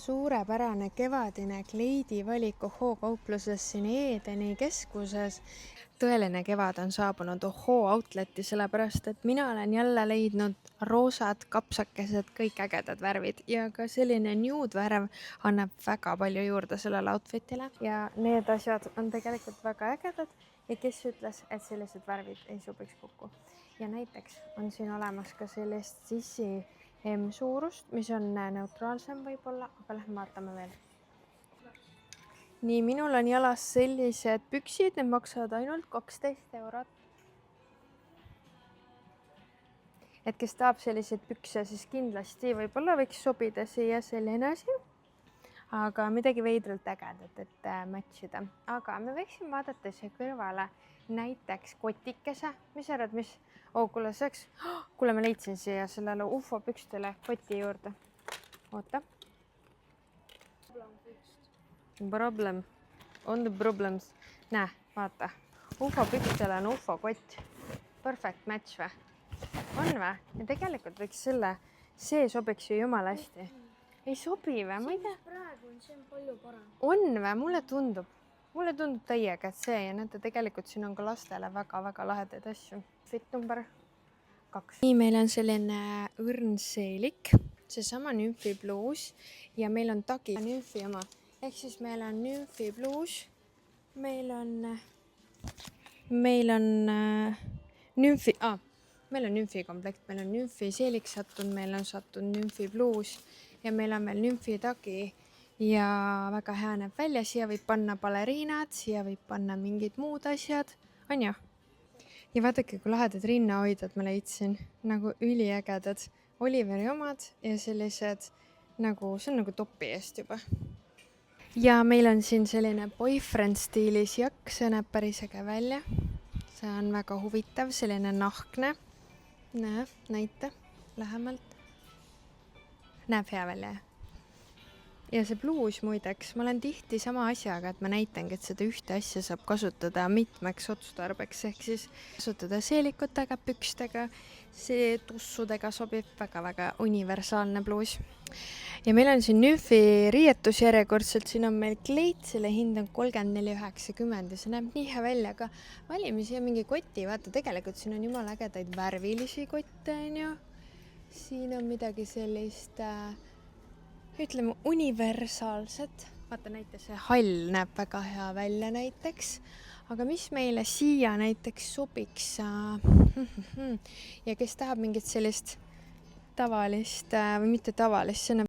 suurepärane kevadine kleidivalik Ohoo kaupluses siin Edeni keskuses. Tõeline kevad on saabunud Ohoo outleti, sellepärast et mina olen jälle leidnud roosad, kapsakesed, kõik ägedad värvid ja ka selline nude värv annab väga palju juurde sellele outfitile ja need asjad on tegelikult väga ägedad ja kes ütles, et sellised värvid ei sobiks kokku. Ja näiteks on siin olemas ka sellist sissi M-suurust, mis on neutraalsem võib-olla, aga lähme vaatame veel. Nii, minul on jalas sellised püksid, need maksavad ainult 12 eurot. Et kes tahab selliseid pükse, siis kindlasti võib-olla võiks sobida siia selline asi. Aga midagi veidralt ägedat, et matchida. Aga me võiksime vaadata siia kõrvale näiteks kotikese. Mis arvad, mis? Kuule, kuule, ma leidsin siia sellele UFO pükstele koti juurde. Oota. Problem. On the problems. Näe, vaata. UFO pükstele on UFO kott. Perfect match või? On või? Ja tegelikult võiks see sobiks ju jumala hästi. Ei sobi või? Ma ei tea. Praegu on see palju parem. On või? Mulle tundub täiega, et see ja näete, tegelikult siin on ka lastele väga-väga lahedaid asju. Fit number 2. Nii, meil on selline õrn seelik, seesama nümfi bluus ja meil on tagi nümfi oma. Ehk siis meil on nümfi bluus, meil on nümfi komplekt, meil on nümfi seelik sattunud, meil on sattunud nümfi bluus ja meil on veel nümfi tagi ja väga hea näeb välja, siia võib panna baleriinad, siia võib panna mingid muud asjad, on ju? Ja vaadake, kui lahedad rinnahoidjad ma leidsin, nagu üliägedad Oliveri omad ja sellised, see on nagu topi eest juba. Ja meil on siin selline boyfriend stiilis jakk, see näeb päris äge välja. See on väga huvitav, selline nahkne. Näita lähemalt. Näeb hea välja. Ja see bluus muideks, ma olen tihti sama asjaga, et ma näitangi, et seda ühte asja saab kasutada mitmeks otstarbeks, ehk siis kasutada seelikutega, pükstega, see tussudega sobib väga-väga universaalne bluus. Ja meil on siin nümfi riietus järjekordselt, siin on meil kleit, selle hind on 34,90 ja see näeb nii hea välja, aga valime siia mingi koti, vaata tegelikult siin on jumala ägedaid värvilisi kotte, on ju. Siin on midagi sellist ütleme universaalset, vaata näiteks see hall näeb väga hea välja näiteks, aga mis meile siia näiteks sobiks ja kes tahab mingit sellist tavalist või mitte tavalist, see näeb